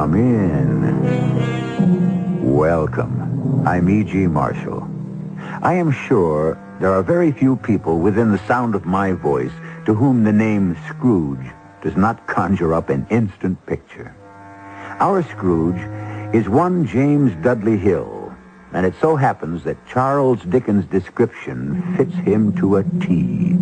Come in. Welcome. I'm E.G. Marshall. I am sure there are very few people within the sound of my voice to whom the name Scrooge does not conjure up an instant picture. Our Scrooge is one James Dudley Hill, and it so happens that Charles Dickens' description fits him to a T.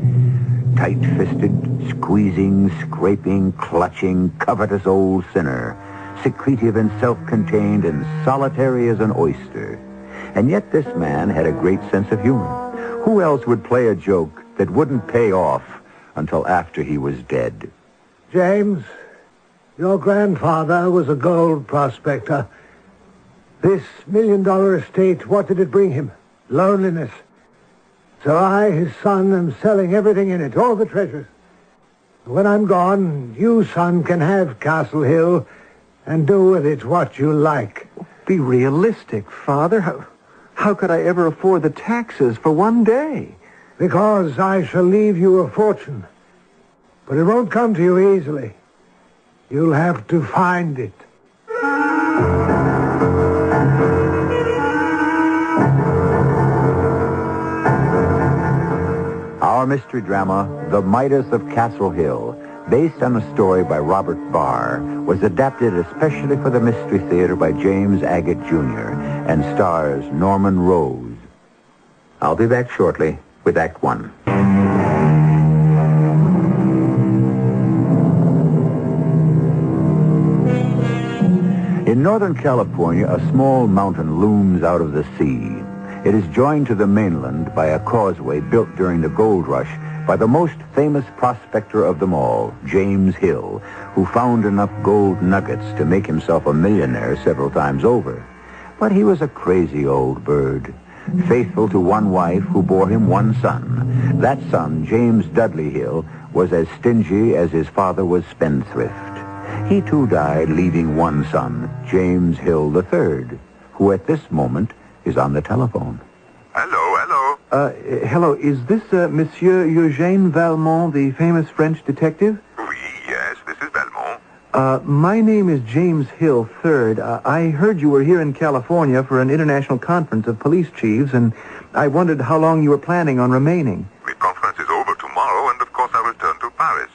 Tight-fisted, squeezing, scraping, clutching, covetous old sinner, secretive and self-contained and solitary as an oyster. And yet this man had a great sense of humor. Who else would play a joke that wouldn't pay off until after he was dead? James, your grandfather was a gold prospector. This $1 million estate, what did it bring him? Loneliness. So I, his son, am selling everything in it, all the treasures. When I'm gone, you, son, can have Castle Hill and do with it what you like. Be realistic, Father. How could I ever afford the taxes for one day? Because I shall leave you a fortune. But it won't come to you easily. You'll have to find it. Our mystery drama, The Midas of Castle Hill, based on a story by Robert Barr, was adapted especially for the Mystery Theater by James Agate Jr. and stars Norman Rose. I'll be back shortly with Act One. In Northern California, a small mountain looms out of the sea. It is joined to the mainland by a causeway built during the gold rush by the most famous prospector of them all, James Hill, who found enough gold nuggets to make himself a millionaire several times over. But he was a crazy old bird, faithful to one wife who bore him one son. That son, James Dudley Hill, was as stingy as his father was spendthrift. He too died, leaving one son, James Hill III, who at this moment is on the telephone. Hello. Hello, is this Monsieur Eugène Valmont, the famous French detective? Oui, yes, this is Belmont. My name is James Hill III. I heard you were here in California for an international conference of police chiefs, and I wondered how long you were planning on remaining. The conference is over tomorrow, and of course I return to Paris.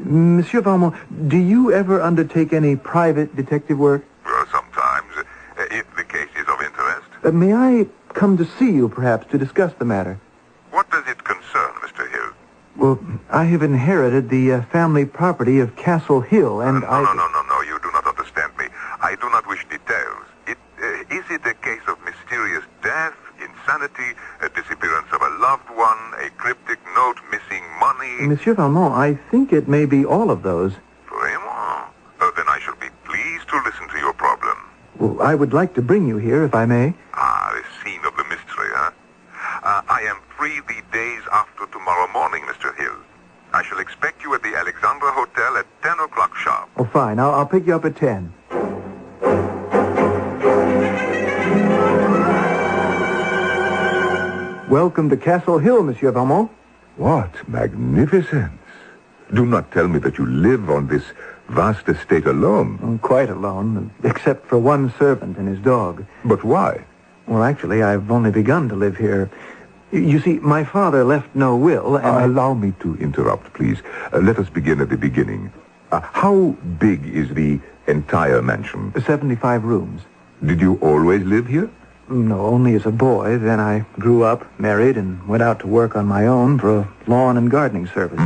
Monsieur Valmont, do you ever undertake any private detective work? Sometimes, if the case is of interest. May I come to see you, perhaps, to discuss the matter? What does it concern, Mr. Hill? Well, I have inherited the family property of Castle Hill, and No, you do not understand me. I do not wish details. Is it a case of mysterious death, insanity, a disappearance of a loved one, a cryptic note, missing money? Monsieur Valmont, I think it may be all of those. Vraiment? Then I shall be pleased to listen to your problem. Well, I would like to bring you here, if I may. The scene of the mystery, huh? I am free the days after tomorrow morning, Mr. Hill. I shall expect you at the Alexandra Hotel at 10 o'clock sharp. Oh, fine. I'll pick you up at 10. Welcome to Castle Hill, Monsieur Valmont. What magnificence. Do not tell me that you live on this vast estate alone. I'm quite alone, except for one servant and his dog. But why? Well, actually, I've only begun to live here. You see, my father left no will, and Allow me to interrupt, please. Let us begin at the beginning. How big is the entire mansion? 75 rooms. Did you always live here? No, only as a boy. Then I grew up, married, and went out to work on my own for a lawn and gardening service.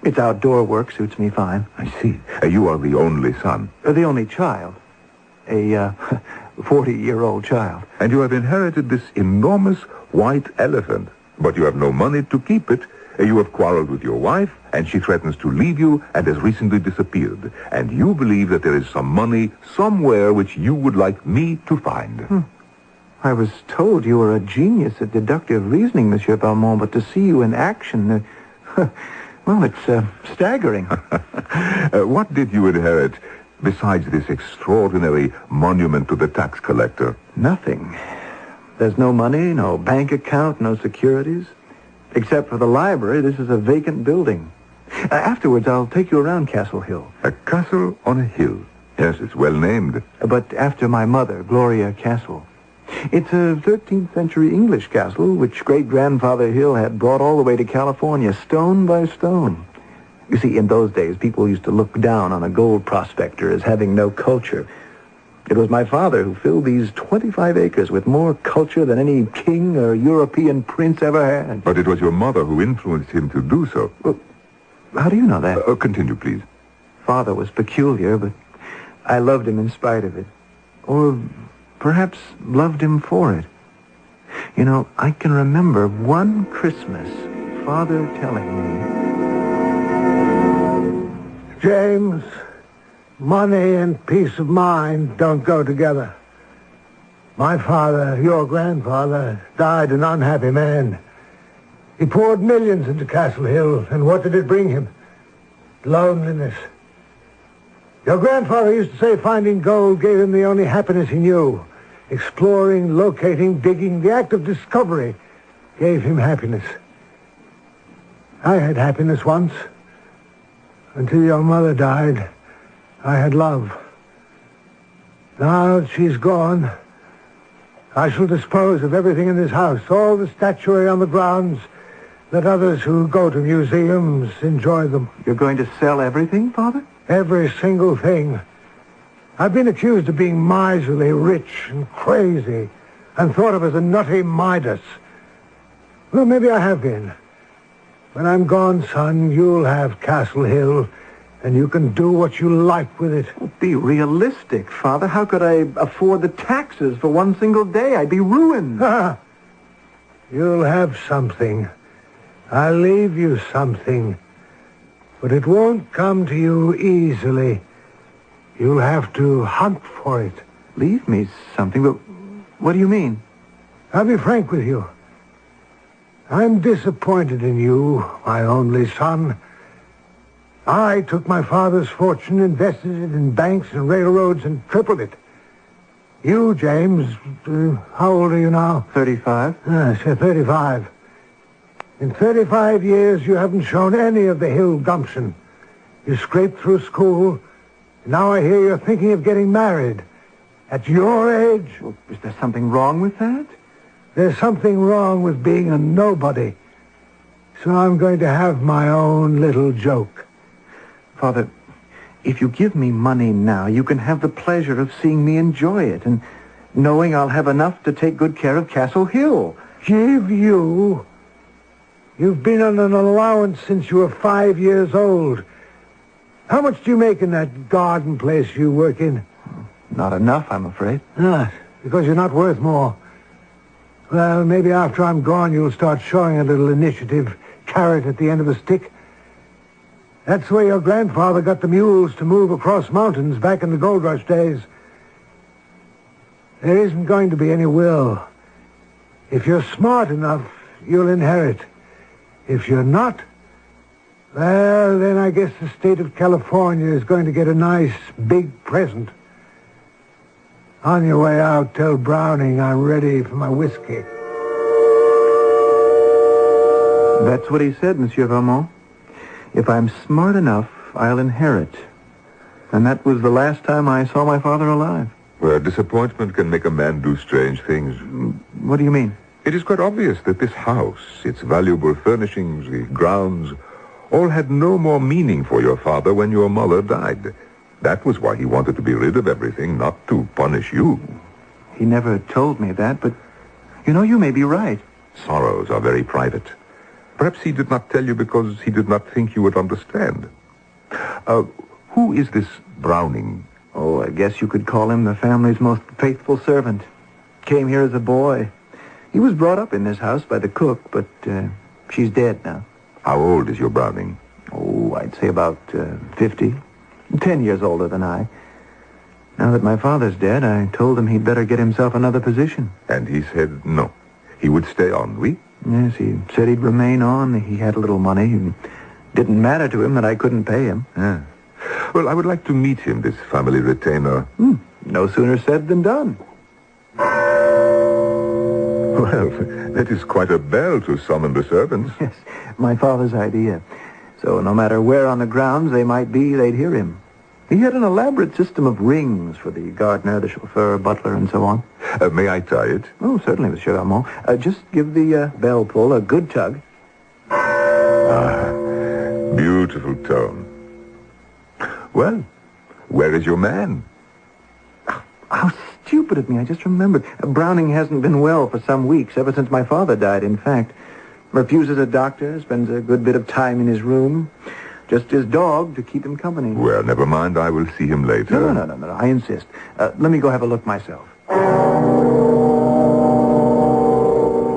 It's outdoor work, suits me fine. I see. You are the only son. The only child. A 40-year-old child. And you have inherited this enormous white elephant. But you have no money to keep it. You have quarreled with your wife, and she threatens to leave you and has recently disappeared. And you believe that there is some money somewhere which you would like me to find. I was told you were a genius at deductive reasoning, Monsieur Valmont, but to see you in action, well, it's staggering. What did you inherit besides this extraordinary monument to the tax collector? Nothing. There's no money, no bank account, no securities. Except for the library, this is a vacant building. Afterwards, I'll take you around Castle Hill. A castle on a hill. Yes, it's well named. But after my mother, Gloria Castle. It's a 13th century English castle which great-grandfather Hill had brought all the way to California, stone by stone. You see, in those days, people used to look down on a gold prospector as having no culture. It was my father who filled these 25 acres with more culture than any king or European prince ever had. But it was your mother who influenced him to do so. Well, how do you know that? Continue, please. Father was peculiar, but I loved him in spite of it. Or perhaps loved him for it. You know, I can remember one Christmas, Father telling me... James, money and peace of mind don't go together. My father, your grandfather, died an unhappy man. He poured millions into Castle Hill, and what did it bring him? Loneliness. Your grandfather used to say finding gold gave him the only happiness he knew. Exploring, locating, digging, the act of discovery gave him happiness. I had happiness once. Until your mother died, I had love. Now that she's gone, I shall dispose of everything in this house, all the statuary on the grounds. Let others who go to museums enjoy them. You're going to sell everything, Father? Every single thing. I've been accused of being miserly, rich, and crazy, and thought of as a nutty Midas. Well, maybe I have been. When I'm gone, son, you'll have Castle Hill, and you can do what you like with it. Well, be realistic, Father. How could I afford the taxes for one single day? I'd be ruined. You'll have something. I'll leave you something. But it won't come to you easily. You'll have to hunt for it. Leave me something? But what do you mean? I'll be frank with you. I'm disappointed in you, my only son. I took my father's fortune, invested it in banks and railroads, and tripled it. You, James, how old are you now? 35. Yes, you're 35. In 35 years, you haven't shown any of the Hill gumption. You scraped through school. Now I hear you're thinking of getting married. At your age? Well, is there something wrong with that? There's something wrong with being a nobody. So I'm going to have my own little joke. Father, if you give me money now, you can have the pleasure of seeing me enjoy it and knowing I'll have enough to take good care of Castle Hill. Give you? You've been on an allowance since you were 5 years old. How much do you make in that garden place you work in? Not enough, I'm afraid. Because you're not worth more. Well, maybe after I'm gone, you'll start showing a little initiative, carrot at the end of a stick. That's where your grandfather got the mules to move across mountains back in the gold rush days. There isn't going to be any will. If you're smart enough, you'll inherit. If you're not, well, then I guess the state of California is going to get a nice big present. On your way out, tell Browning I'm ready for my whiskey. That's what he said, Monsieur Valmont. If I'm smart enough, I'll inherit. And that was the last time I saw my father alive. Well, disappointment can make a man do strange things. What do you mean? It is quite obvious that this house, its valuable furnishings, the grounds, all had no more meaning for your father when your mother died. That was why he wanted to be rid of everything, not to punish you. He never told me that, but, you know, you may be right. Sorrows are very private. Perhaps he did not tell you because he did not think you would understand. Who is this Browning? Oh, I guess you could call him the family's most faithful servant. Came here as a boy. He was brought up in this house by the cook, but she's dead now. How old is your Browning? Oh, I'd say about 50. 10 years older than I. Now that my father's dead, I told him he'd better get himself another position. And he said no. He would stay on, oui? Yes, he said he'd remain on. He had a little money. It didn't matter to him that I couldn't pay him. Yeah. Well, I would like to meet him, this family retainer. No sooner said than done. Well, that is quite a bell to summon the servants. Yes, my father's idea. So no matter where on the grounds they might be, they'd hear him. He had an elaborate system of rings for the gardener, the chauffeur, butler, and so on. May I tie it? Oh, certainly, Monsieur Valmont. Just give the bell pull a good tug. Beautiful tone. Well, where is your man? How stupid of me. I just remembered. Browning hasn't been well for some weeks, ever since my father died, in fact. Refuses a doctor, spends a good bit of time in his room. Just his dog to keep him company. Well, never mind. I will see him later. No. I insist. Let me go have a look myself.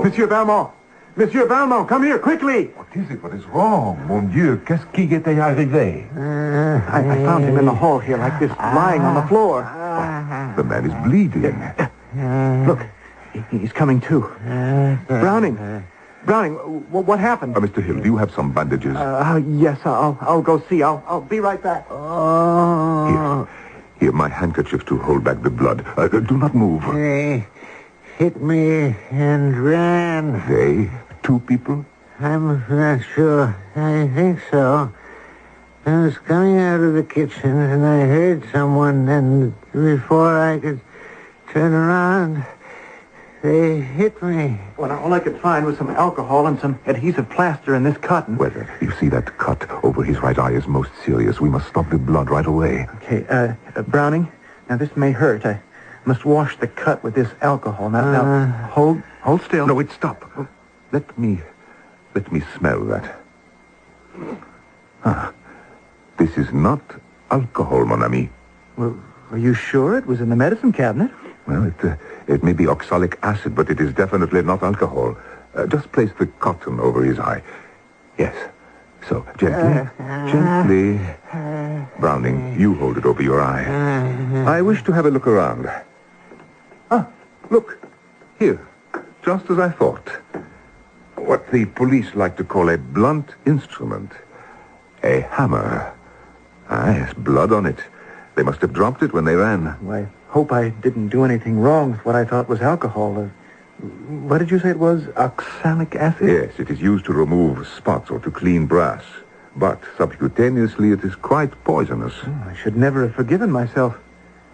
Monsieur Valmont! Monsieur Valmont, come here, quickly! What is it? What is wrong? Mon Dieu, qu'est-ce qui est arrivé? I found him in the hall here like this, lying on the floor. The man is bleeding. Look, he's coming to. Browning, what happened? Mr. Hill, do you have some bandages? Yes, I'll go see. I'll be right back. Here, my handkerchief to hold back the blood. Do not move. They hit me and ran. They? 2 people? I'm not sure. I think so. I was coming out of the kitchen and I heard someone, and before I could turn around, they hit me. Well, all I could find was some alcohol and some adhesive plaster in this cotton. Well, you see that cut over his right eye is most serious. We must stop the blood right away. Okay, Browning, now this may hurt. I must wash the cut with this alcohol. Now, hold still. No, wait, stop. Let me smell that. This is not alcohol, mon ami. Well, are you sure it was in the medicine cabinet? Well, it may be oxalic acid, but it is definitely not alcohol. Just place the cotton over his eye. Yes. So, gently. Browning, you hold it over your eye. I wish to have a look around. Look. Here. Just as I thought. What the police like to call a blunt instrument. A hammer. Yes, blood on it. They must have dropped it when they ran. Well, I hope I didn't do anything wrong with what I thought was alcohol. What did you say it was? Oxalic acid? Yes, it is used to remove spots or to clean brass. But subcutaneously, it is quite poisonous. I should never have forgiven myself.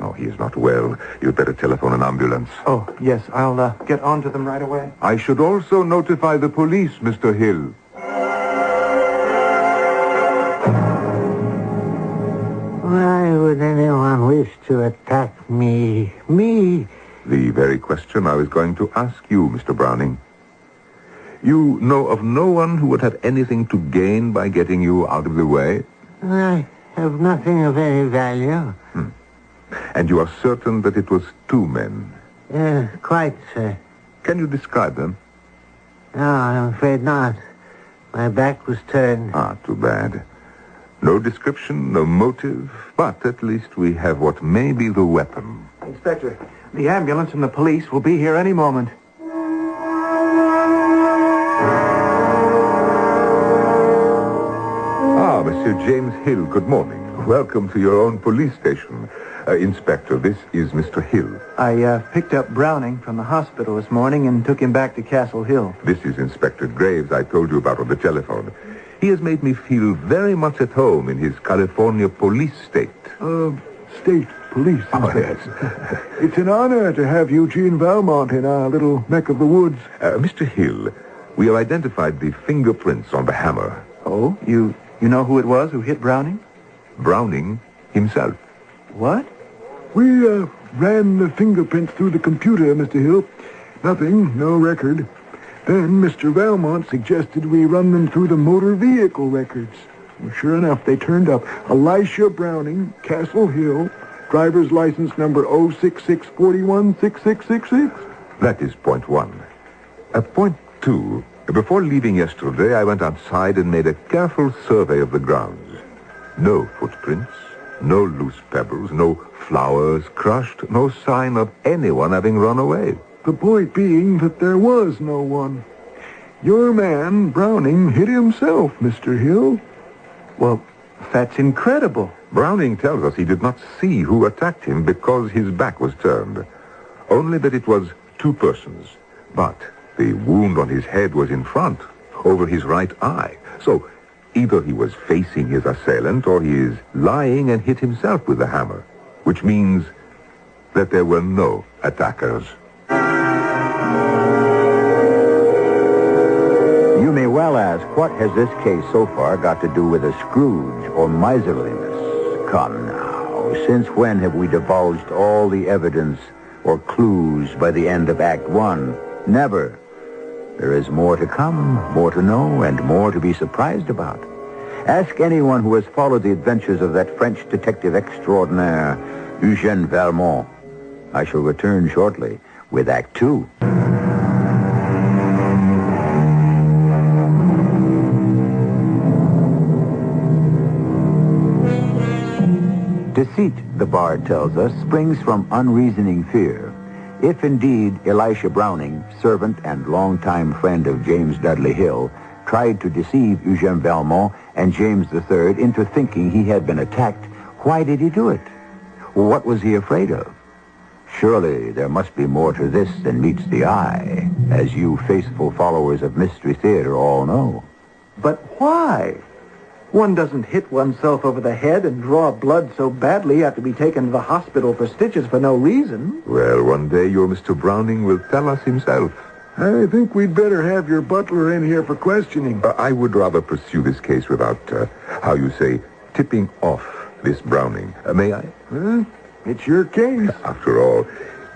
Oh, he is not well. You'd better telephone an ambulance. Oh, yes, I'll get on to them right away. I should also notify the police, Mr. Hill. Why would anyone wish to attack me? Me? The very question I was going to ask you, Mr. Browning. You know of no one who would have anything to gain by getting you out of the way? I have nothing of any value. And you are certain that it was 2 men? Quite, sir. Can you describe them? No, I'm afraid not. My back was turned. Too bad. No description, no motive, but at least we have what may be the weapon. Inspector, the ambulance and the police will be here any moment. Monsieur James Hill, good morning. Welcome to your own police station. Inspector, this is Mr. Hill. I picked up Browning from the hospital this morning and took him back to Castle Hill. This is Inspector Graves I told you about on the telephone. He has made me feel very much at home in his California police state. State police, Inspector. Yes. It's an honor to have Eugene Valmont in our little neck of the woods. Mr. Hill, we have identified the fingerprints on the hammer. Oh, you know who it was who hit Browning? Browning himself. What? We ran the fingerprints through the computer, Mr. Hill. Nothing, no record. Then Mr. Valmont suggested we run them through the motor vehicle records. Well, sure enough, they turned up. Elisha Browning, Castle Hill, driver's license number 066416666. That is point 1. Point 2. Before leaving yesterday, I went outside and made a careful survey of the grounds. No footprints, no loose pebbles, no flowers crushed, no sign of anyone having run away. The point being that there was no one. Your man, Browning, hit himself, Mr. Hill. Well, that's incredible. Browning tells us he did not see who attacked him because his back was turned. Only that it was 2 persons. But the wound on his head was in front, over his right eye. So Either he was facing his assailant, or he is lying and hit himself with the hammer, which means that there were no attackers. You may well ask, what has this case so far got to do with a Scrooge or miserliness? Come now, since when have we divulged all the evidence or clues by the end of Act One? Never. There is more to come, more to know, and more to be surprised about. Ask anyone who has followed the adventures of that French detective extraordinaire, Eugène Valmont. I shall return shortly with Act Two. Deceit, the bard tells us, springs from unreasoning fear. If indeed Elisha Browning, servant and longtime friend of James Dudley Hill, tried to deceive Eugène Valmont and James III into thinking he had been attacked, why did he do it? What was he afraid of? Surely there must be more to this than meets the eye, as you faithful followers of Mystery Theater all know. But why? One doesn't hit oneself over the head and draw blood so badly you have to be taken to the hospital for stitches for no reason. Well, one day your Mr. Browning will tell us himself. I think we'd better have your butler in here for questioning. I would rather pursue this case without, how you say, tipping off this Browning. May I? Huh? It's your case. After all,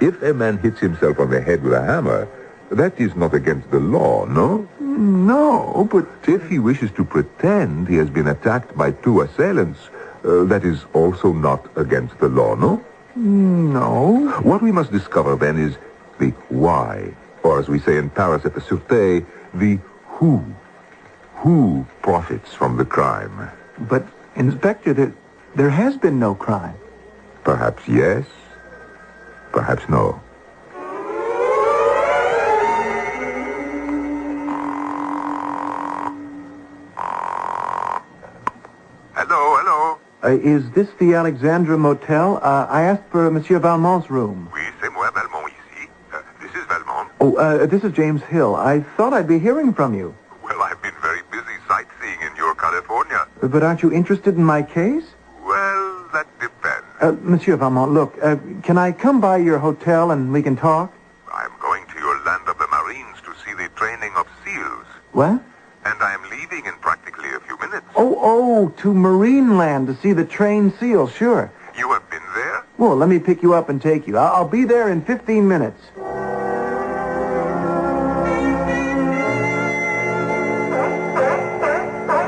if a man hits himself on the head with a hammer, that is not against the law, no? No, but If he wishes to pretend he has been attacked by two assailants, that is also not against the law, no? no. What we must discover then is the why, or as we say in Paris at the Sûreté, the who. Who profits from the crime? But, Inspector, there has been no crime. Perhaps yes, perhaps no. Hello. Is this the Alexandra Motel? I asked for Monsieur Valmont's room. Oui, c'est moi, Valmont, ici. This is Valmont. Oh, this is James Hill. I thought I'd be hearing from you. Well, I've been very busy sightseeing in your California. But aren't you interested in my case? Well, that depends. Monsieur Valmont, look, can I come by your hotel and we can talk? I'm going to your land of the Marines to see the training of SEALs. What? And I'm leaving in practically a few minutes. Oh, to Marine Land to see the trained SEAL, sure. You have been there? Well, let me pick you up and take you. I'll be there in 15 minutes.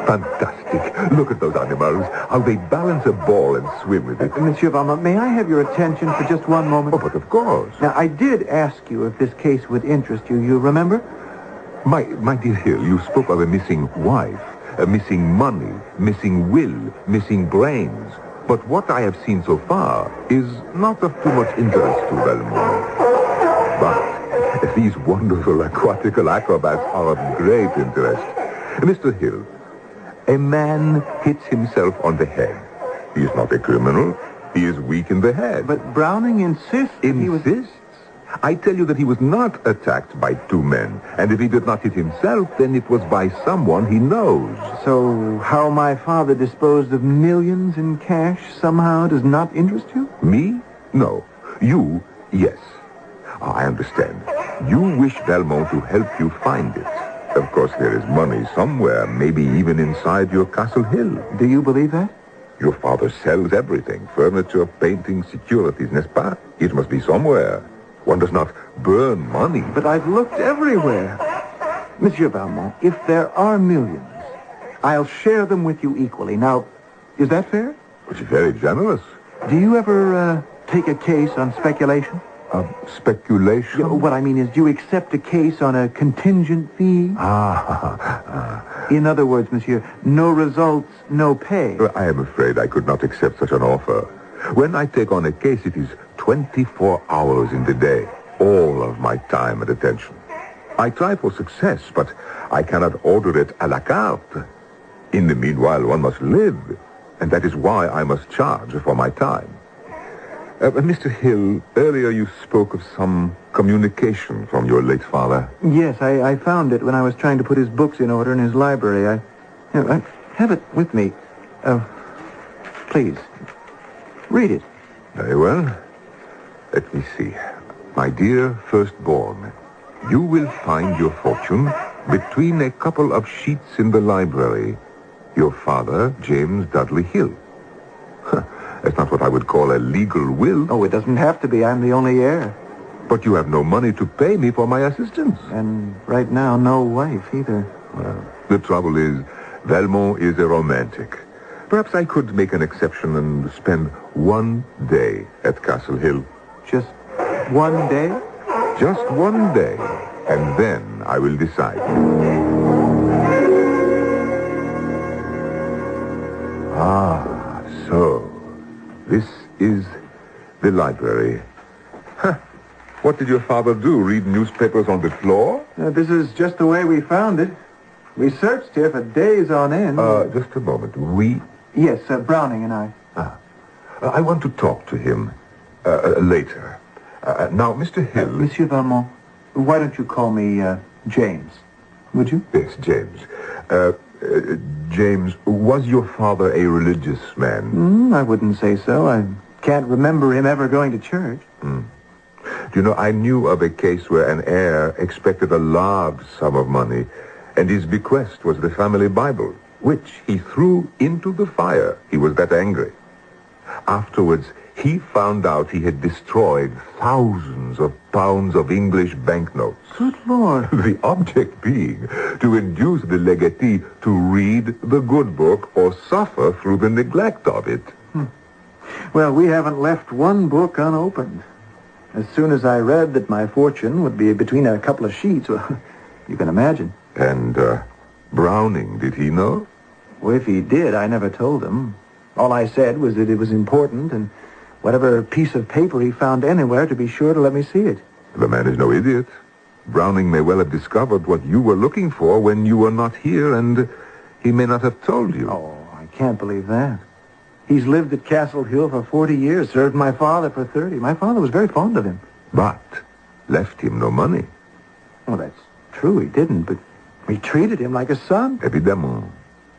Fantastic. Look at those animals, how they balance a ball and swim with it. Monsieur Valmont, may I have your attention for just one moment? Oh, but of course. Now, I did ask you if this case would interest you. You remember? My dear Hill, you spoke of a missing wife, a missing money, missing will, missing brains. But what I have seen so far is not of too much interest to Valmont. But these wonderful aquatical acrobats are of great interest. Mr. Hill, a man hits himself on the head. He is not a criminal. He is weak in the head. But Browning insists that he was... Insists? I tell you that he was not attacked by two men. And if he did not hit himself, then it was by someone he knows. So how my father disposed of millions in cash somehow does not interest you? Me? No. You? Yes. I understand. You wish Valmont to help you find it. Of course, there is money somewhere, maybe even inside your Castle Hill. Do you believe that? Your father sells everything. Furniture, painting, securities, n'est-ce pas? It must be somewhere. One does not burn money. But I've looked everywhere. Monsieur Valmont, if there are millions, I'll share them with you equally. Now, is that fair? It's very generous. Do you ever take a case on speculation? Speculation? Yeah, what I mean is, do you accept a case on a contingent fee? In other words, monsieur, no results, no pay. I am afraid I could not accept such an offer. When I take on a case, it is 24 hours in the day, all of my time and attention. I try for success, but I cannot order it à la carte. In the meanwhile, one must live, and that is why I must charge for my time. Mr. Hill, earlier you spoke of some communication from your late father. Yes, I found it when I was trying to put his books in order in his library. have it with me. Please, read it. Very well. Let me see. My dear firstborn, you will find your fortune between a couple of sheets in the library. Your father, James Dudley Hill. That's not what I would call a legal will. Oh, it doesn't have to be. I'm the only heir. But you have no money to pay me for my assistance. And right now, no wife either. Well, the trouble is, Valmont is a romantic. Perhaps I could make an exception and spend one day at Castle Hill. Just one day? Just one day. And then I will decide. Ah, so this is the library. Huh. What did your father do? Read newspapers on the floor? This is just the way we found it. We searched here for days on end. Just a moment. We? Yes, Browning and I. I want to talk to him later. Now, Mr. Hill... Monsieur Valmont, why don't you call me James? Would you? Yes, James. James, was your father a religious man? I wouldn't say so. I can't remember him ever going to church. Do you know, I knew of a case where an heir expected a large sum of money, and his bequest was the family Bible, which he threw into the fire. He was that angry. Afterwards, he found out he had destroyed thousands of pounds of English banknotes. Good Lord. The object being to induce the legatee to read the good book or suffer through the neglect of it. Well, we haven't left one book unopened. As soon as I read that my fortune would be between a couple of sheets, well, you can imagine. And Browning, did he know? Well, if he did, I never told him. All I said was that it was important, and whatever piece of paper he found anywhere, to be sure to let me see it. The man is no idiot. Browning may well have discovered what you were looking for when you were not here, and he may not have told you. Oh, I can't believe that. He's lived at Castle Hill for 40 years, served my father for 30. My father was very fond of him. But left him no money. Well, that's true, he didn't, but we treated him like a son. Évidemment.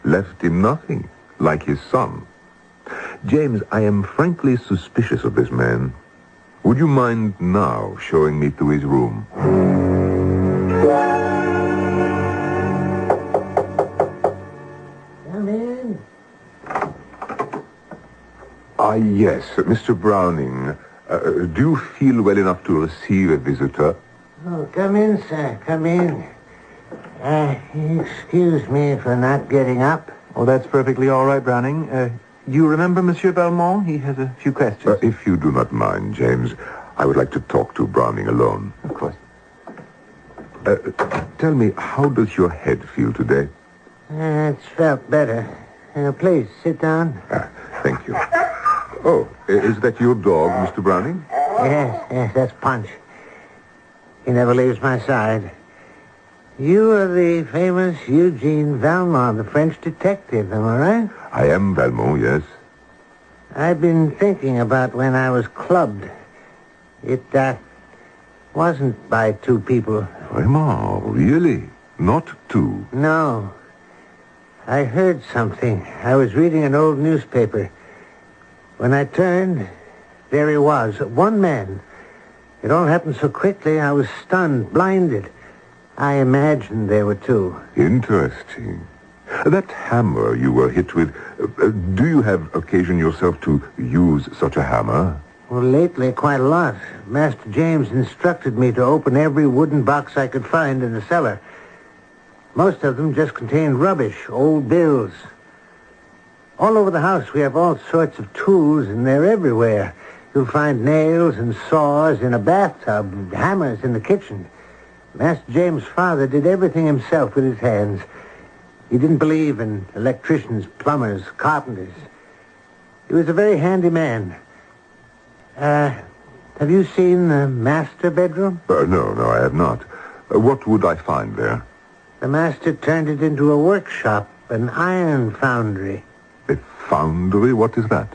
Left him nothing, like his son. James, I am frankly suspicious of this man. Would you mind now showing me to his room? Come in. Yes, Mr. Browning. Do you feel well enough to receive a visitor? Oh, come in, sir. Come in. Excuse me for not getting up. Oh, that's perfectly all right, Browning. You remember Monsieur Valmont? He has a few questions. If you do not mind, James, I would like to talk to Browning alone. Of course. Tell me, how does your head feel today? It's felt better. Please, sit down. Thank you. Oh, is that your dog, Mr. Browning? Yes, that's Punch. He never leaves my side. You are the famous Eugene Valmont, the French detective, am I right? I am Valmont, yes. I've been thinking about when I was clubbed. It, wasn't by two people. Vraiment, really? Not two? No. I heard something. I was reading an old newspaper. When I turned, there he was, one man. It all happened so quickly, I was stunned, blinded. I imagined there were two. Interesting. That hammer you were hit with, do you have occasion yourself to use such a hammer? Well, lately, quite a lot. Master James instructed me to open every wooden box I could find in the cellar. Most of them just contained rubbish, old bills. All over the house, we have all sorts of tools, and they're everywhere. You'll find nails and saws in a bathtub, and hammers in the kitchen. Master James' father did everything himself with his hands. He didn't believe in electricians, plumbers, carpenters. He was a very handy man. Have you seen the master bedroom? No, I have not. What would I find there? The master turned it into a workshop, an iron foundry. A foundry? What is that?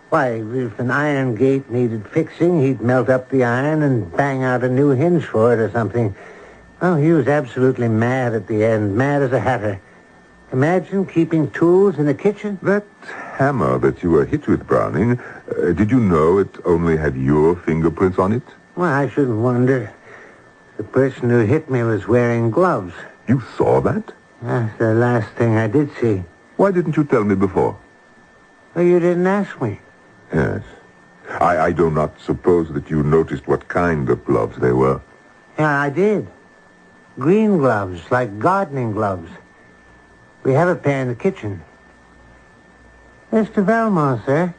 Why, if an iron gate needed fixing, he'd melt up the iron and bang out a new hinge for it or something. Oh, he was absolutely mad at the end, mad as a hatter. Imagine keeping tools in the kitchen. That hammer that you were hit with, Browning, did you know it only had your fingerprints on it? Well, I shouldn't wonder. The person who hit me was wearing gloves. You saw that? That's the last thing I did see. Why didn't you tell me before? Well, you didn't ask me. Yes. I do not suppose that you noticed what kind of gloves they were. Yeah, I did. Green gloves, like gardening gloves. We have a pair in the kitchen. Mr. Valmont, sir,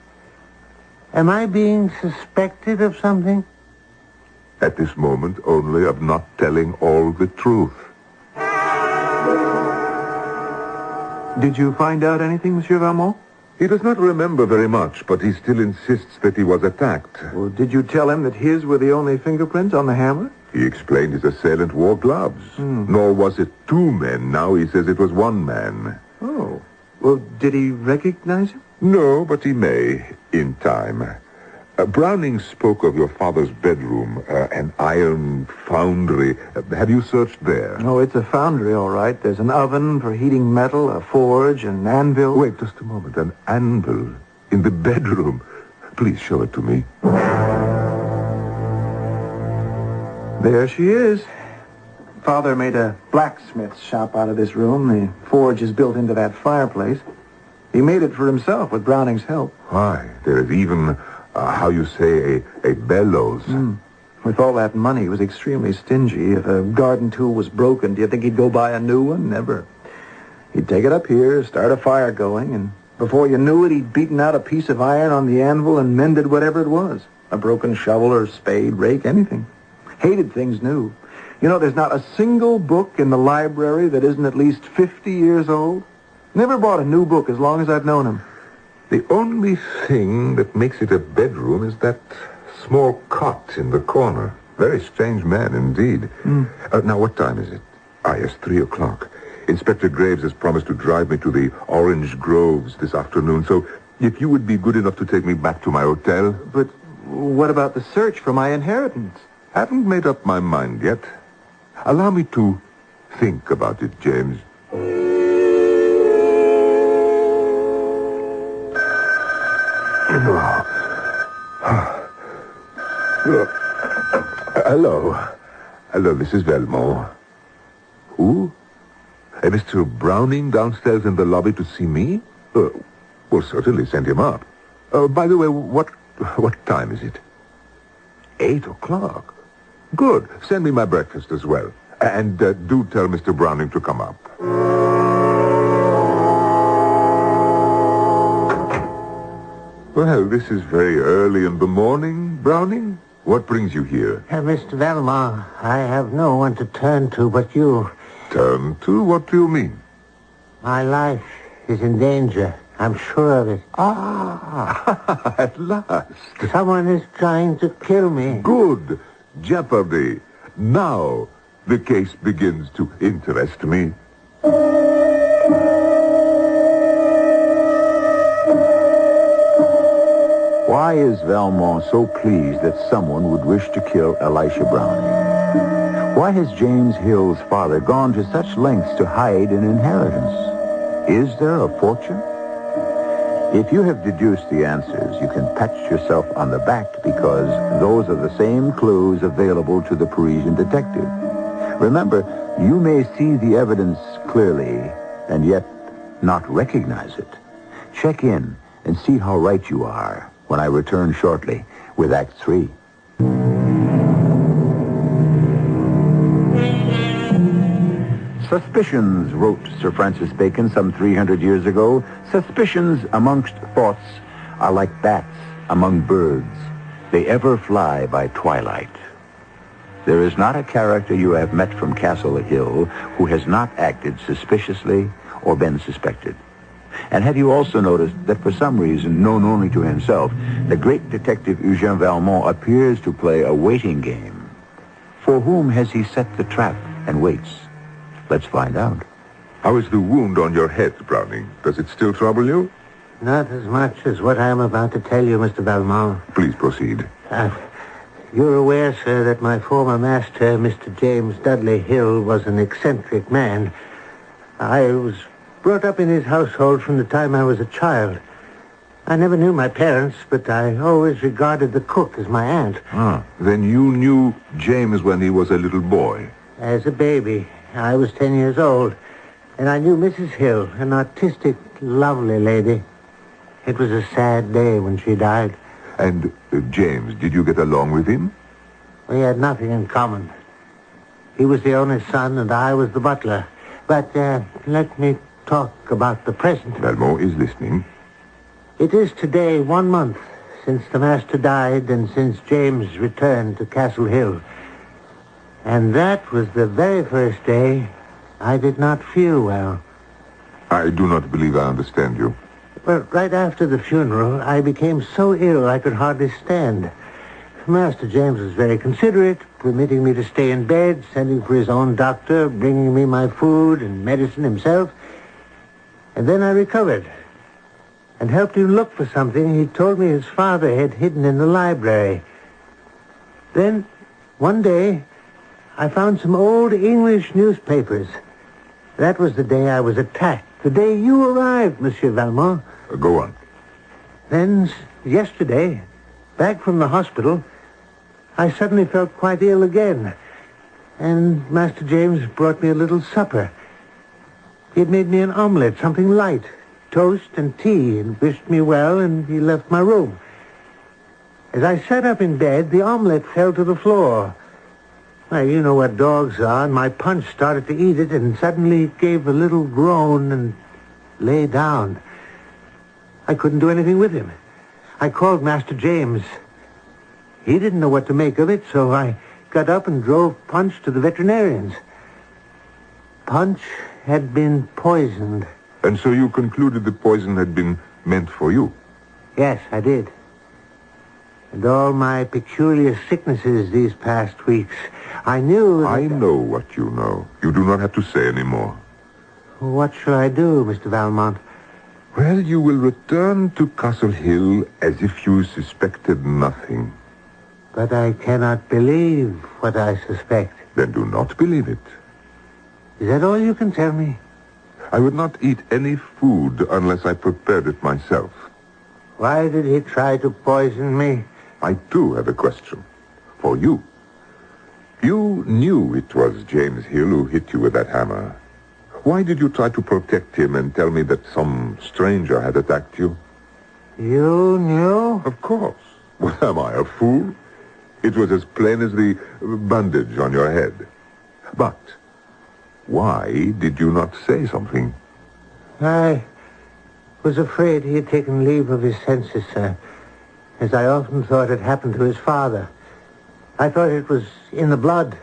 am I being suspected of something? At this moment, only of not telling all the truth. Did you find out anything, Monsieur Valmont? He does not remember very much, but he still insists that he was attacked. Well, did you tell him that his were the only fingerprints on the hammer? He explained his assailant wore gloves. Nor was it two men. Now he says it was one man. Oh. Well, did he recognize him? No, but he may, in time. Browning spoke of your father's bedroom, an iron foundry. Have you searched there? Oh, it's a foundry, all right. There's an oven for heating metal, a forge, an anvil. Wait just a moment. An anvil in the bedroom. Please show it to me. There she is. Father made a blacksmith's shop out of this room. The forge is built into that fireplace. He made it for himself with Browning's help. Why, there is even, how you say, a bellows. With all that money, he was extremely stingy. If a garden tool was broken, do you think he'd go buy a new one? Never. He'd take it up here, start a fire going, and before you knew it, he'd beaten out a piece of iron on the anvil and mended whatever it was. A broken shovel or spade, rake, anything. Hated things new. You know, there's not a single book in the library that isn't at least 50 years old. Never bought a new book as long as I've known him. The only thing that makes it a bedroom is that small cot in the corner. Very strange man indeed. Now, what time is it? Yes, 3 o'clock. Inspector Graves has promised to drive me to the Orange Groves this afternoon, so if you would be good enough to take me back to my hotel. But what about the search for my inheritance? Haven't made up my mind yet. Allow me to think about it, James. Hello. Hello, this is Velmont. Who? Mr. Browning downstairs in the lobby to see me? Well, certainly send him up. By the way, what time is it? 8 o'clock. Good. Send me my breakfast as well. And do tell Mr. Browning to come up. Well, this is very early in the morning, Browning. What brings you here? Mr. Valmont, I have no one to turn to but you. Turn to? What do you mean? My life is in danger. I'm sure of it. Ah, at last. Someone is trying to kill me. Good. Jeopardy. Now the case begins to interest me. Why is Valmont so pleased that someone would wish to kill Elisha Browning? Why has James Hill's father gone to such lengths to hide an inheritance? Is there a fortune? If you have deduced the answers, you can pat yourself on the back because those are the same clues available to the Parisian detective. Remember, you may see the evidence clearly and yet not recognize it. Check in and see how right you are when I return shortly with Act 3. Suspicions, wrote Sir Francis Bacon some 300 years ago. Suspicions amongst thoughts are like bats among birds. They ever fly by twilight. There is not a character you have met from Castle Hill who has not acted suspiciously or been suspected. And have you also noticed that for some reason, known only to himself, the great detective Eugène Valmont appears to play a waiting game? For whom has he set the trap and waits? Let's find out. How is the wound on your head, Browning? Does it still trouble you? Not as much as what I am about to tell you, Mr. Valmont. Please proceed. You're aware, sir, that my former master, Mr. James Dudley Hill, was an eccentric man. I was brought up in his household from the time I was a child. I never knew my parents, but I always regarded the cook as my aunt. Ah, then you knew James when he was a little boy. As a baby, I was 10 years old, and I knew Mrs. Hill, an artistic, lovely lady. It was a sad day when she died. And James, did you get along with him? We had nothing in common. He was the only son, and I was the butler. But let me talk about the present. Valmont is listening. It is today 1 month since the master died and since James returned to Castle Hill. And that was the very first day I did not feel well. I do not believe I understand you. Well, right after the funeral, I became so ill I could hardly stand. Master James was very considerate, permitting me to stay in bed, sending for his own doctor, bringing me my food and medicine himself. And then I recovered and helped him look for something he told me his father had hidden in the library. Then, one day, I found some old English newspapers. That was the day I was attacked, the day you arrived, Monsieur Valmont. Go on. Then, yesterday, back from the hospital, I suddenly felt quite ill again. And Master James brought me a little supper. He had made me an omelette, something light, toast and tea, and wished me well, and he left my room. As I sat up in bed, the omelette fell to the floor. Well, you know what dogs are, and my Punch started to eat it, and suddenly it gave a little groan and lay down. I couldn't do anything with him. I called Master James. He didn't know what to make of it, so I got up and drove Punch to the veterinarians. Punch had been poisoned. And so you concluded the poison had been meant for you? Yes, I did. And all my peculiar sicknesses these past weeks, I knew that... I know what you know. You do not have to say any more. What shall I do, Mr. Valmont? Well, you will return to Castle Hill as if you suspected nothing. But I cannot believe what I suspect. Then do not believe it. Is that all you can tell me? I would not eat any food unless I prepared it myself. Why did he try to poison me? I, too, have a question. For you. You knew it was James Hill who hit you with that hammer. Why did you try to protect him and tell me that some stranger had attacked you? You knew? Of course. What am I, a fool? It was as plain as the bandage on your head. But why did you not say something? I was afraid he had taken leave of his senses, sir, as I often thought had happened to his father. I thought it was in the blood,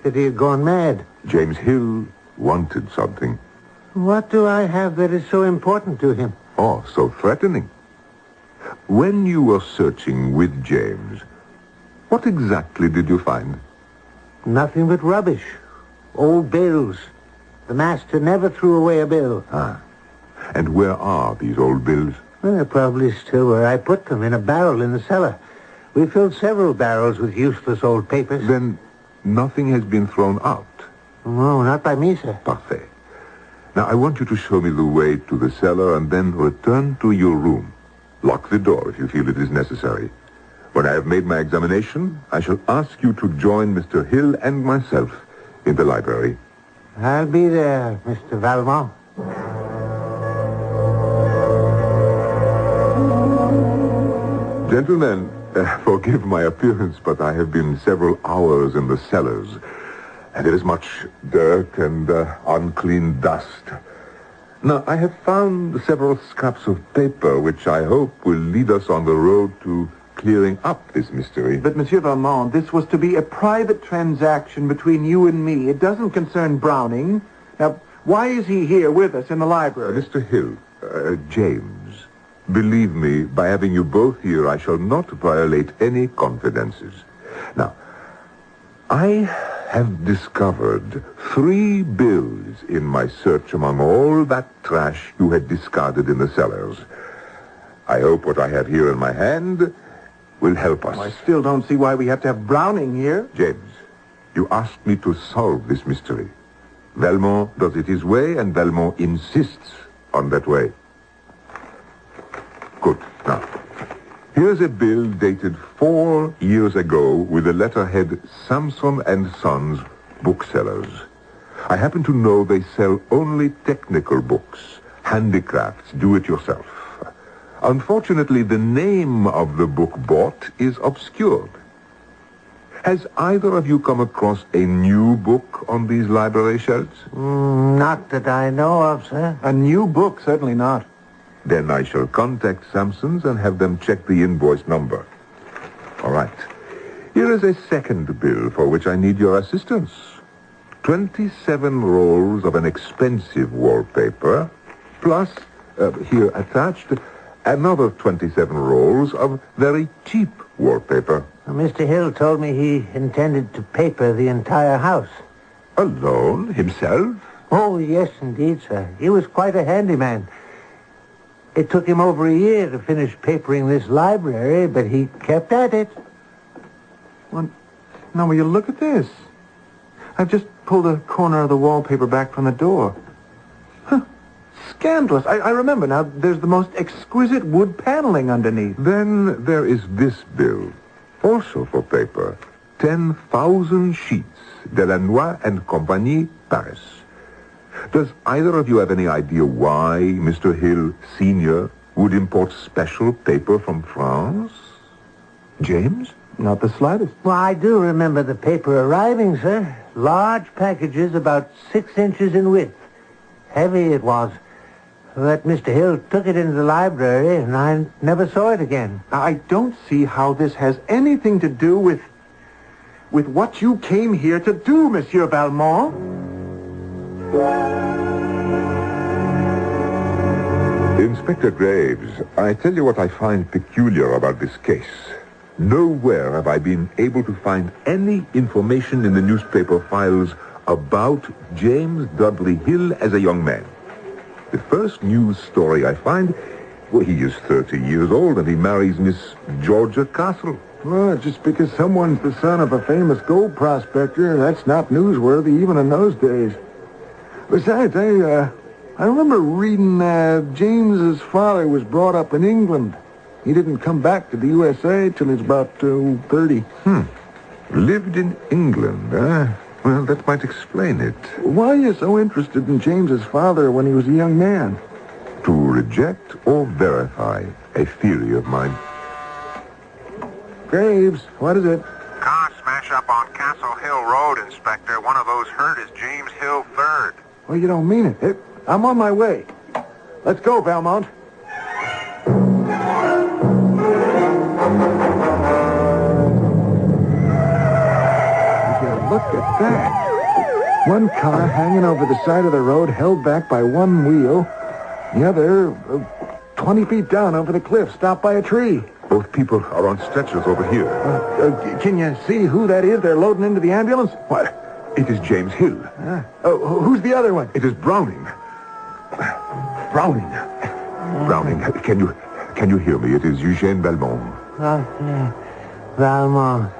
that he had gone mad. James Hill wanted something. What do I have that is so important to him? Oh, so threatening. When you were searching with James, what exactly did you find? Nothing but rubbish. Old bills. The master never threw away a bill. Ah. And where are these old bills? Well, they're probably still where I put them, in a barrel in the cellar. We filled several barrels with useless old papers. Then nothing has been thrown out? No, not by me, sir. Parfait. Now, I want you to show me the way to the cellar and then return to your room. Lock the door if you feel it is necessary. When I have made my examination, I shall ask you to join Mr. Hill and myself in the library. I'll be there, Mr. Valmont. Gentlemen, forgive my appearance, but I have been several hours in the cellars, and there is much dirt and unclean dust. Now, I have found several scraps of paper, which I hope will lead us on the road to clearing up this mystery. But, Monsieur Valmont, this was to be a private transaction between you and me. It doesn't concern Browning. Now, why is he here with us in the library? Mr. Hill, James, believe me, by having you both here, I shall not violate any confidences. Now, I have discovered 3 bills in my search among all that trash you had discarded in the cellars. I hope what I have here in my hand will help us. I still don't see why we have to have Browning here. James, you asked me to solve this mystery. Valmont does it his way, and Valmont insists on that way. Good. Now, here's a bill dated 4 years ago with the letterhead Samson and Sons Booksellers. I happen to know they sell only technical books, handicrafts, do-it-yourself. Unfortunately, the name of the book bought is obscured. Has either of you come across a new book on these library shelves? Not that I know of, sir. A new book, certainly not. Then I shall contact Sampson's and have them check the invoice number. All right. Here is a second bill for which I need your assistance. 27 rolls of an expensive wallpaper, plus, here attached, another 27 rolls of very cheap wallpaper. Mr. Hill told me he intended to paper the entire house. Alone? Himself? Oh, yes, indeed, sir. He was quite a handyman. It took him over a year to finish papering this library, but he kept at it. Well, now, will you look at this? I've just pulled a corner of the wallpaper back from the door. Huh. Scandalous. I remember now. There's the most exquisite wood paneling underneath. Then there is this bill, also for paper. 10,000 sheets. Delannoy and Compagnie, Paris. Does either of you have any idea why Mr. Hill, Sr., would import special paper from France? James? Not the slightest. Well, I do remember the paper arriving, sir. Large packages about 6 inches in width. Heavy it was. But Mr. Hill took it into the library, and I never saw it again. I don't see how this has anything to do with what you came here to do, Monsieur Valmont. Inspector Graves, I tell you what I find peculiar about this case. Nowhere have I been able to find any information in the newspaper files about James Dudley Hill as a young man. The first news story I find, well, he is 30 years old and he marries Miss Georgia Castle. Well, just because someone's the son of a famous gold prospector, that's not newsworthy even in those days. Besides, I remember reading James's father was brought up in England. He didn't come back to the USA till he was about 30. Lived in England, huh? Well, that might explain it. Why are you so interested in James's father when he was a young man? To reject or verify a theory of mine. Graves, what is it? Car smash up on Castle Hill Road, Inspector. One of those hurt is James Hill III. Well, you don't mean it. I'm on my way. Let's go, Valmont. Look at that. One car hanging over the side of the road, held back by one wheel. The other, 20 feet down over the cliff, stopped by a tree. Both people are on stretchers over here. Can you see who that is they're loading into the ambulance? What? It is James Hill. Who's the other one? It is Browning. Browning, can you hear me? It is Eugène Valmont. Valmont,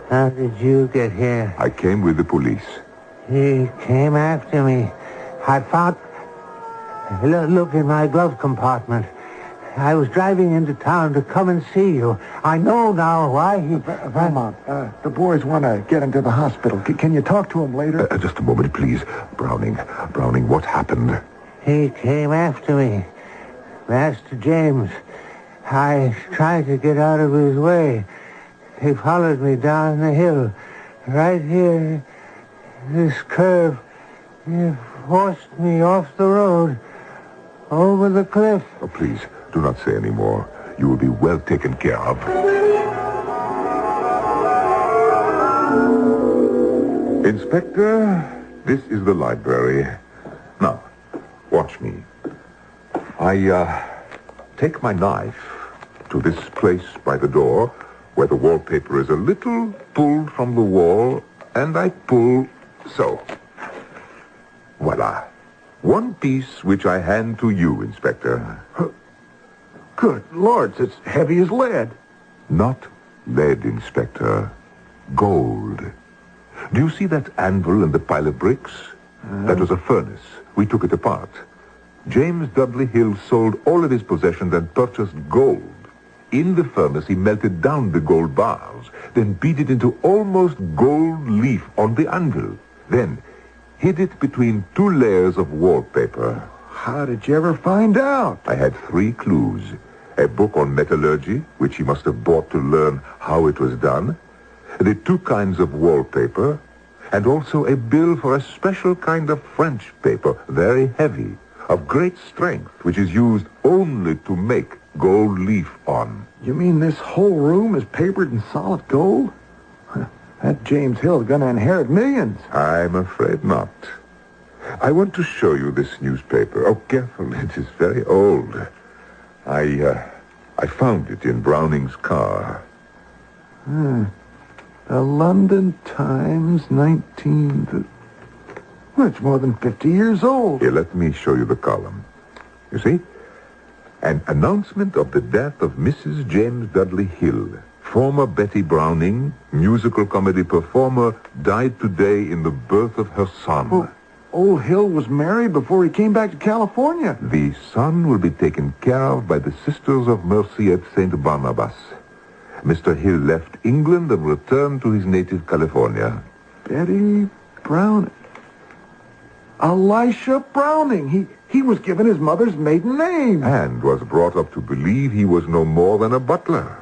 how did you get here? I came with the police. He came after me. I found... Look in my glove compartment. I was driving into town to come and see you. I know now why he... Valmont, the boys want to get him to the hospital. Can you talk to him later? Just a moment, please. Browning, what happened? He came after me. Master James. I tried to get out of his way. He followed me down the hill. Right here, this curve. He forced me off the road, over the cliff. Oh, please, do not say any more. You will be well taken care of. Inspector, this is the library. Now, watch me. I take my knife to this place by the door where the wallpaper is a little pulled from the wall, and I pull so. Voila. One piece which I hand to you, Inspector. Good Lord, it's heavy as lead. Not lead, Inspector. Gold. Do you see that anvil and the pile of bricks? That was a furnace. We took it apart. James Dudley Hill sold all of his possessions and purchased gold. In the furnace, he melted down the gold bars, then beat it into almost gold leaf on the anvil. Then hid it between 2 layers of wallpaper. How did you ever find out? I had 3 clues. A book on metallurgy, which he must have bought to learn how it was done, the 2 kinds of wallpaper, and also a bill for a special kind of French paper, very heavy, of great strength, which is used only to make gold leaf on. You mean this whole room is papered in solid gold? That James Hill's gonna inherit millions. I'm afraid not. I want to show you this newspaper. Oh, careful, it is very old. I found it in Browning's car. The London Times, 19th... Well, it's more than 50 years old. Here, let me show you the column. You see? An announcement of the death of Mrs. James Dudley Hill, former Betty Browning, musical comedy performer, died today in the birth of her son. Well, old Hill was married before he came back to California. The son will be taken care of by the Sisters of Mercy at St. Barnabas. Mr. Hill left England and returned to his native California. Betty Browning. Elisha Browning. He was given his mother's maiden name. And was brought up to believe he was no more than a butler.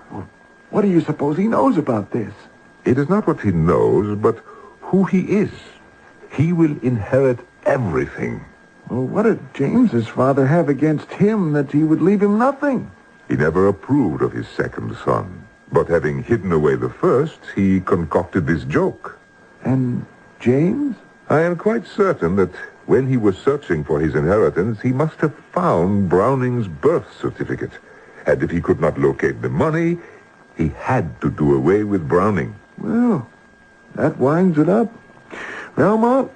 What do you suppose he knows about this? It is not what he knows, but who he is. He will inherit everything. Well, what did James's father have against him that he would leave him nothing? He never approved of his second son. But having hidden away the first, he concocted this joke. And James? I am quite certain that when he was searching for his inheritance, he must have found Browning's birth certificate. And if he could not locate the money, he had to do away with Browning. Well, that winds it up. Belmont,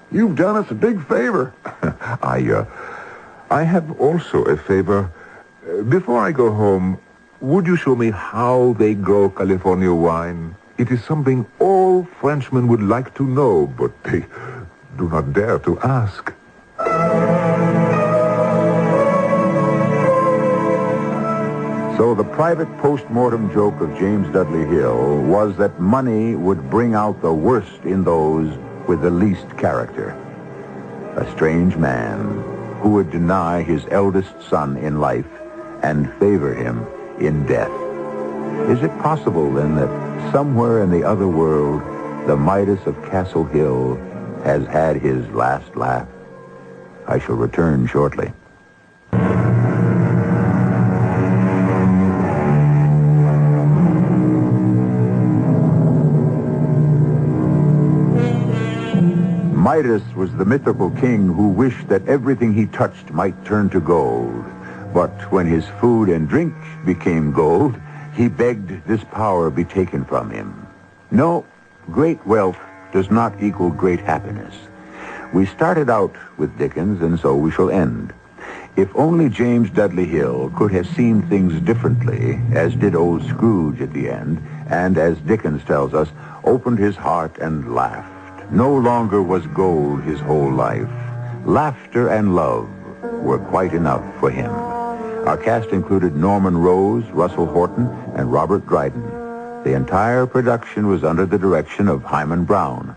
you've done us a big favor. I have also a favor. Before I go home, would you show me how they grow California wine? It is something all Frenchmen would like to know, but they do not dare to ask. So the private post-mortem joke of James Dudley Hill was that money would bring out the worst in those with the least character. A strange man who would deny his eldest son in life and favor him in death. Is it possible, then, that somewhere in the other world, the Midas of Castle Hill has had his last laugh? I shall return shortly. Midas was the mythical king who wished that everything he touched might turn to gold. But when his food and drink became gold, he begged this power be taken from him. No, great wealth does not equal great happiness. We started out with Dickens, and so we shall end. If only James Dudley Hill could have seen things differently, as did old Scrooge at the end, and, as Dickens tells us, opened his heart and laughed. No longer was gold his whole life. Laughter and love were quite enough for him. Our cast included Norman Rose, Russell Horton, and Robert Dryden. The entire production was under the direction of Hyman Brown.